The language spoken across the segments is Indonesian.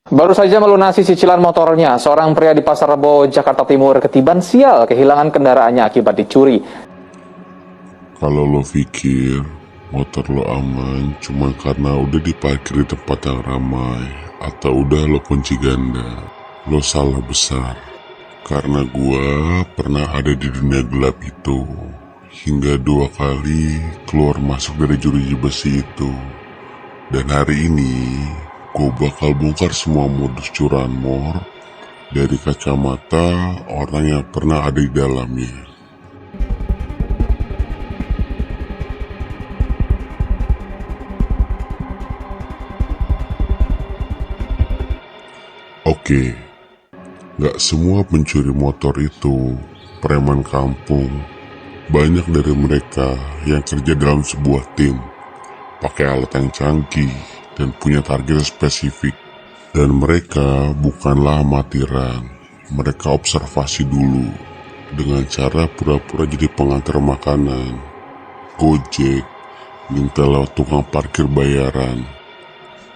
Baru saja melunasi cicilan motornya, seorang pria di Pasar Rebo, Jakarta Timur ketiban sial kehilangan kendaraannya akibat dicuri. Kalau lo pikir motor lo aman cuma karena udah diparkir di tempat yang ramai atau udah lo kunci ganda, lo salah besar. Karena gua pernah ada di dunia gelap itu hingga 2 kali keluar masuk dari jeruji besi itu. Dan hari ini gua bakal bongkar semua modus curanmor dari kacamata orang yang pernah ada di dalamnya. Oke, gak semua pencuri motor itu preman kampung. Banyak dari mereka yang kerja dalam sebuah tim, pakai alat yang canggih dan punya target spesifik. Dan mereka bukanlah amatiran, mereka observasi dulu dengan cara pura-pura jadi pengantar makanan, gojek, minta lewat tukang parkir bayaran.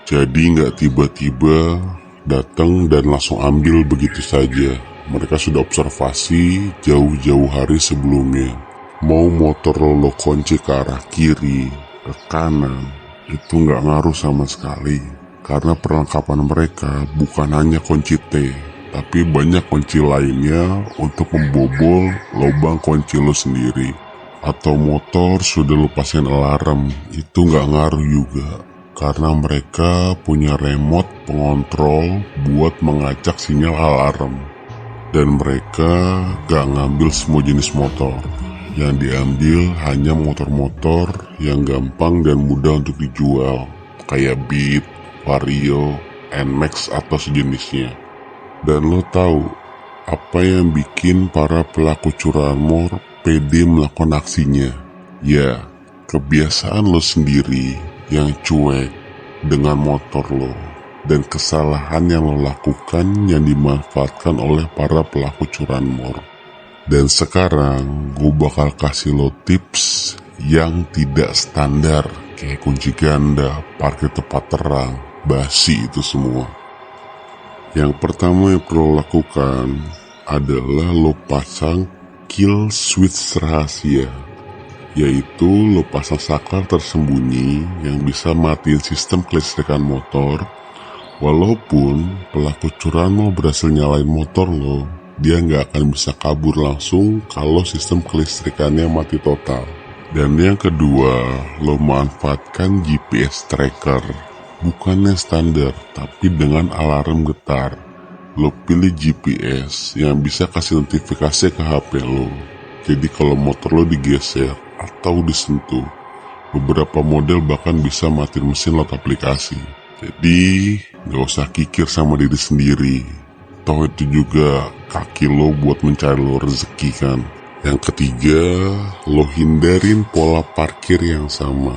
Jadi gak tiba-tiba datang dan langsung ambil begitu saja. Mereka sudah observasi jauh-jauh hari sebelumnya. Mau motor lo kunci ke arah kiri, ke kanan, itu nggak ngaruh sama sekali. Karena perlengkapan mereka bukan hanya kunci T, tapi banyak kunci lainnya untuk membobol lubang kunci lo sendiri. Atau motor sudah lo pasang alarm, itu nggak ngaruh juga. Karena mereka punya remote pengontrol buat mengacak sinyal alarm. Dan mereka gak ngambil semua jenis motor. Yang diambil hanya motor-motor yang gampang dan mudah untuk dijual, kayak Beat, Vario, NMAX atau sejenisnya. Dan lo tahu apa yang bikin para pelaku curanmor pede melakukan aksinya? Ya, kebiasaan lo sendiri yang cuek dengan motor lo, dan kesalahan yang lo lakukan yang dimanfaatkan oleh para pelaku curanmor. Dan sekarang gue bakal kasih lo tips yang tidak standar, kayak kunci ganda, parkir tepat terang, basi itu semua. Yang pertama yang perlu lo lakukan adalah lo pasang kill switch rahasia, yaitu lo pasang saklar tersembunyi yang bisa matiin sistem kelistrikan motor. Walaupun pelaku curanmor berhasil nyalain motor lo, dia nggak akan bisa kabur langsung kalau sistem kelistrikannya mati total. Dan yang kedua, lo manfaatkan GPS tracker, bukannya standar tapi dengan alarm getar. Lo pilih GPS yang bisa kasih notifikasi ke HP lo. Jadi kalau motor lo digeser atau disentuh, beberapa model bahkan bisa matiin mesin lewat aplikasi. Jadi gak usah kikir sama diri sendiri. Toh itu juga kaki lo buat mencari lo rezeki kan. Yang ketiga, lo hindarin pola parkir yang sama.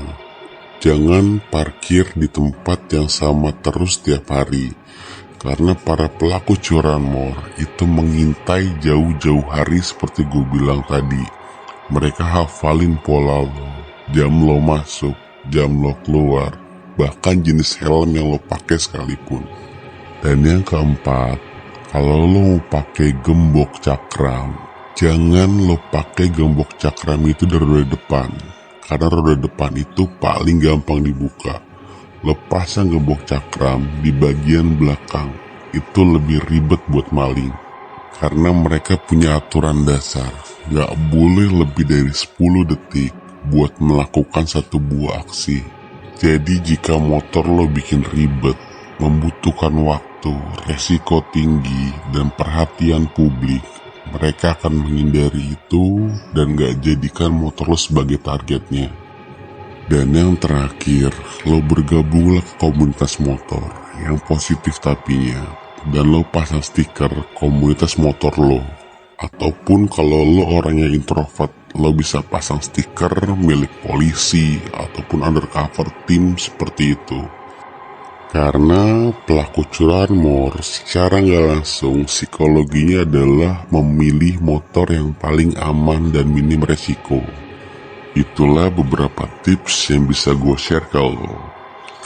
Jangan parkir di tempat yang sama terus tiap hari. Karena para pelaku curanmor itu mengintai jauh-jauh hari seperti gue bilang tadi. Mereka hafalin pola lo, jam lo masuk, jam lo keluar, bahkan jenis helm yang lo pakai sekalipun. Dan yang keempat, kalau lo mau pakai gembok cakram, jangan lo pakai gembok cakram itu dari roda depan, karena roda depan itu paling gampang dibuka. Lo pasang gembok cakram di bagian belakang, itu lebih ribet buat maling. Karena mereka punya aturan dasar, gak boleh lebih dari 10 detik buat melakukan satu buah aksi. Jadi jika motor lo bikin ribet, membutuhkan waktu, resiko tinggi, dan perhatian publik, mereka akan menghindari itu dan gak jadikan motor lo sebagai targetnya. Dan yang terakhir, lo bergabunglah ke komunitas motor yang positif tapinya, dan lo pasang stiker komunitas motor lo. Ataupun kalau lo orangnya introvert, lo bisa pasang stiker milik polisi ataupun undercover tim seperti itu. Karena pelaku curanmor secara nggak langsung psikologinya adalah memilih motor yang paling aman dan minim resiko. Itulah beberapa tips yang bisa gue share ke lo,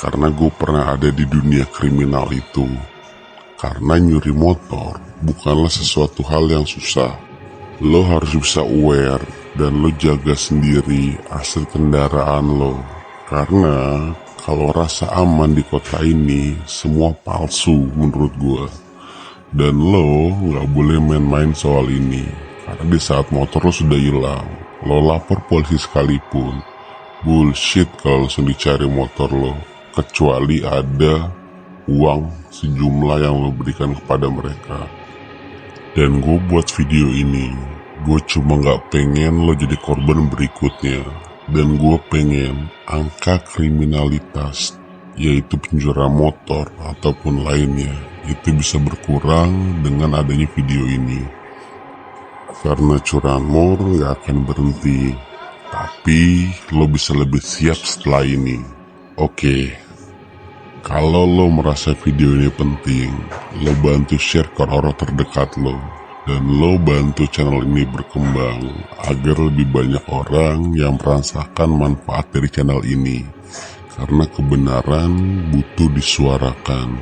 karena gue pernah ada di dunia kriminal itu. Karena nyuri motor bukanlah sesuatu hal yang susah. Lo harus bisa aware dan lo jaga sendiri hasil kendaraan lo. Karena kalau rasa aman di kota ini semua palsu menurut gua. Dan lo nggak boleh main-main soal ini. Karena di saat motor lo sudah hilang, lo lapor polisi sekalipun, bullshit kalau langsung dicari motor lo. Kecuali ada uang sejumlah yang lo berikan kepada mereka. Dan gue buat video ini, gue cuma gak pengen lo jadi korban berikutnya. Dan gue pengen angka kriminalitas, yaitu pencurian motor ataupun lainnya, itu bisa berkurang dengan adanya video ini. Karena curanmor gak akan berhenti, tapi lo bisa lebih siap setelah ini. Oke, kalau lo merasa video ini penting, lo bantu share ke orang terdekat lo. Dan lo bantu channel ini berkembang agar lebih banyak orang yang merasakan manfaat dari channel ini. Karena kebenaran butuh disuarakan.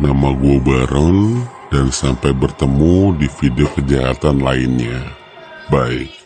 Nama gue Baron, dan sampai bertemu di video kejahatan lainnya. Bye.